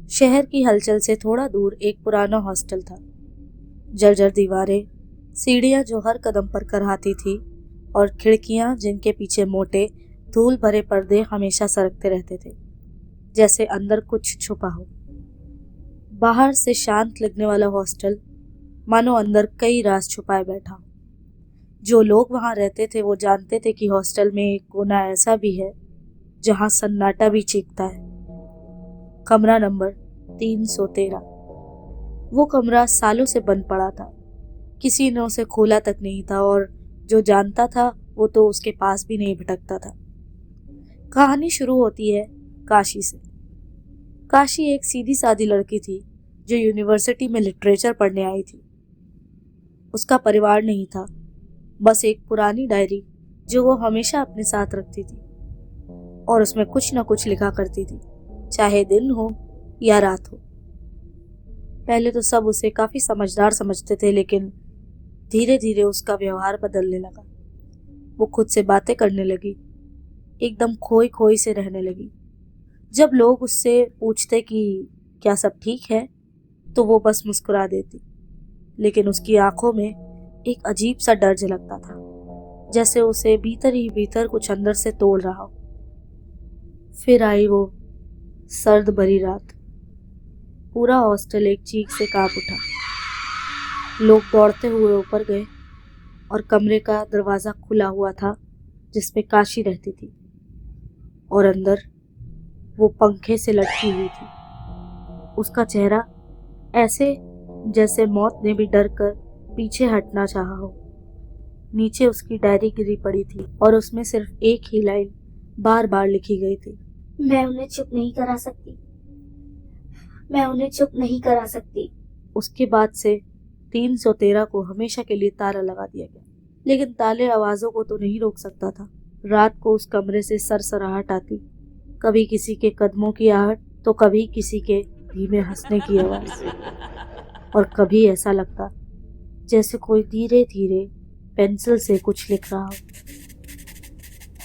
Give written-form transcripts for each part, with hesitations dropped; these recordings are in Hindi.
शहर की हलचल से थोड़ा दूर एक पुराना हॉस्टल था। जर्जर दीवारें, सीढ़ियां जो हर कदम पर कराहती थी और खिड़कियां जिनके पीछे मोटे धूल भरे पर्दे हमेशा सरकते रहते थे, जैसे अंदर कुछ छुपा हो। बाहर से शांत लगने वाला हॉस्टल मानो अंदर कई राज छुपाए बैठा हो। जो लोग वहां रहते थे वो जानते थे कि हॉस्टल में एक कोना ऐसा भी है जहां सन्नाटा भी चीखता है। कमरा नंबर 313। वो कमरा सालों से बंद पड़ा था, किसी ने उसे खोला तक नहीं था और जो जानता था वो तो उसके पास भी नहीं भटकता था। कहानी शुरू होती है काशी से। काशी एक सीधी सादी लड़की थी जो यूनिवर्सिटी में लिटरेचर पढ़ने आई थी। उसका परिवार नहीं था, बस एक पुरानी डायरी जो वो हमेशा अपने साथ रखती थी और उसमें कुछ न कुछ लिखा करती थी, चाहे दिन हो या रात हो। पहले तो सब उसे काफी समझदार समझते थे, लेकिन धीरे धीरे उसका व्यवहार बदलने लगा। वो खुद से बातें करने लगी, एकदम खोई खोई से रहने लगी। जब लोग उससे पूछते कि क्या सब ठीक है तो वो बस मुस्कुरा देती, लेकिन उसकी आंखों में एक अजीब सा डर झलकता था, जैसे उसे भीतर ही भीतर कुछ अंदर से तोड़ रहा हो। फिर आई वो सर्द भरी रात। पूरा हॉस्टल एक चीख से कांप उठा। लोग दौड़ते हुए ऊपर गए और कमरे का दरवाजा खुला हुआ था जिसमें काशी रहती थी, और अंदर वो पंखे से लटकी हुई थी। उसका चेहरा ऐसे जैसे मौत ने भी डर कर पीछे हटना चाहा हो। नीचे उसकी डायरी गिरी पड़ी थी और उसमें सिर्फ एक ही लाइन बार बार लिखी गई थी, मैं उन्हें चुप नहीं करा सकती, मैं उन्हें चुप नहीं करा सकती। उसके बाद से 313 को हमेशा के लिए ताला लगा दिया गया, लेकिन ताले आवाजों को तो नहीं रोक सकता था। रात को उस कमरे से सरसराहट आती, कभी किसी के कदमों की आहट तो कभी किसी के धीमे हंसने की आवाज, और कभी ऐसा लगता जैसे कोई धीरे धीरे पेंसिल से कुछ लिख रहा हो।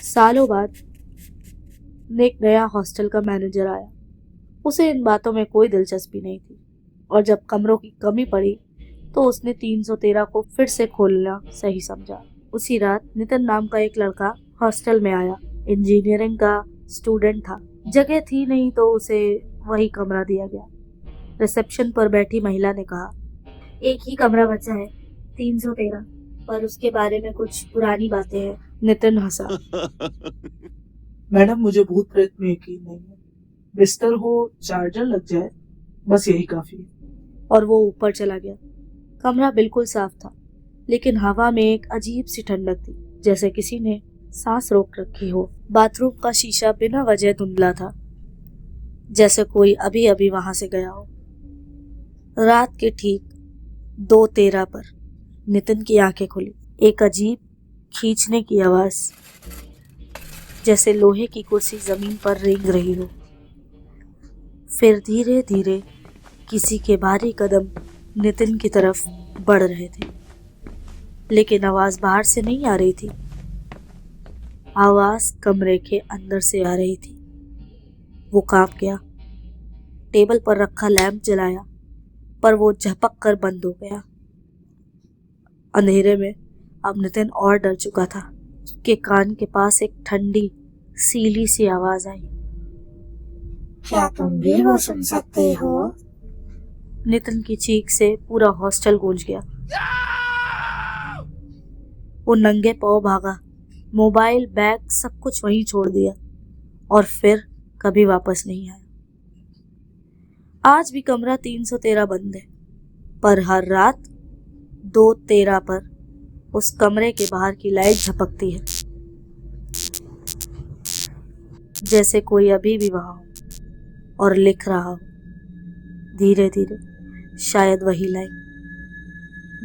सालों बाद एक नया हॉस्टल का मैनेजर आया। उसे इन बातों में कोई दिलचस्पी नहीं थी, और जब कमरों की कमी पड़ी तो उसने 313 को फिर से खोलना सही समझा। उसी रात नितिन नाम का एक लड़का हॉस्टल में आया। इंजीनियरिंग का स्टूडेंट था। जगह थी नहीं तो उसे वही कमरा दिया गया। रिसेप्शन पर बैठी महिला ने कहा, एक ही कमरा बचा है, 313, पर उसके बारे में कुछ पुरानी बातें हैं। नितिन हंसा। मैडम, मुझे भूत प्रेत में यकीन नहीं है। बिस्तर हो, चार्जर लग जाए, बस यही काफी है। और वो ऊपर चला गया। कमरा बिल्कुल साफ था, लेकिन हवा में एक अजीब सी ठंडक थी, जैसे किसी ने सांस रोक रखी हो। बाथरूम का शीशा बिना वजह धुंधला था, जैसे कोई अभी अभी वहां से गया हो। रात के ठीक 2:13 पर नितिन की आंखें खुली। एक अजीब खींचने की आवाज, जैसे लोहे की कुर्सी जमीन पर रेंग रही हो। फिर धीरे धीरे किसी के भारी कदम नितिन की तरफ बढ़ रहे थे, लेकिन आवाज बाहर से नहीं आ रही थी। आवाज कमरे के अंदर से आ रही थी। वो कांप गया, टेबल पर रखा लैंप जलाया, पर वो झपक कर बंद हो गया। अंधेरे में अब नितिन और डर चुका था। उसके कान के पास एक ठंडी सीली सी आवाज आई, क्या तुम भी वो सुन सकते हो? नितिन की चीख से पूरा हॉस्टल गूंज गया। वो नंगे पांव भागा, मोबाइल, बैग सब कुछ वहीं छोड़ दिया और फिर कभी वापस नहीं आया। आज भी कमरा 313 बंद है, पर हर रात 2:13 पर उस कमरे के बाहर की लाइट झपकती है, जैसे कोई अभी भी वहां हो और लिख रहा हो धीरे धीरे, शायद वही लाइन,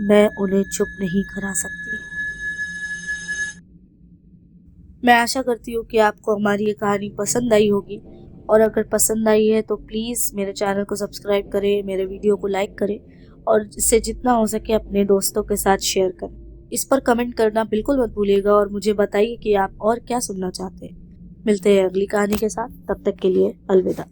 मैं उन्हें चुप नहीं करा सकती। मैं आशा करती हूँ कि आपको हमारी ये कहानी पसंद आई होगी, और अगर पसंद आई है तो प्लीज़ मेरे चैनल को सब्सक्राइब करें, मेरे वीडियो को लाइक करें और इससे जितना हो सके अपने दोस्तों के साथ शेयर करें। इस पर कमेंट करना बिल्कुल मत भूलिएगा और मुझे बताइए कि आप और क्या सुनना चाहते हैं। मिलते हैं अगली कहानी के साथ, तब तक के लिए अलविदा।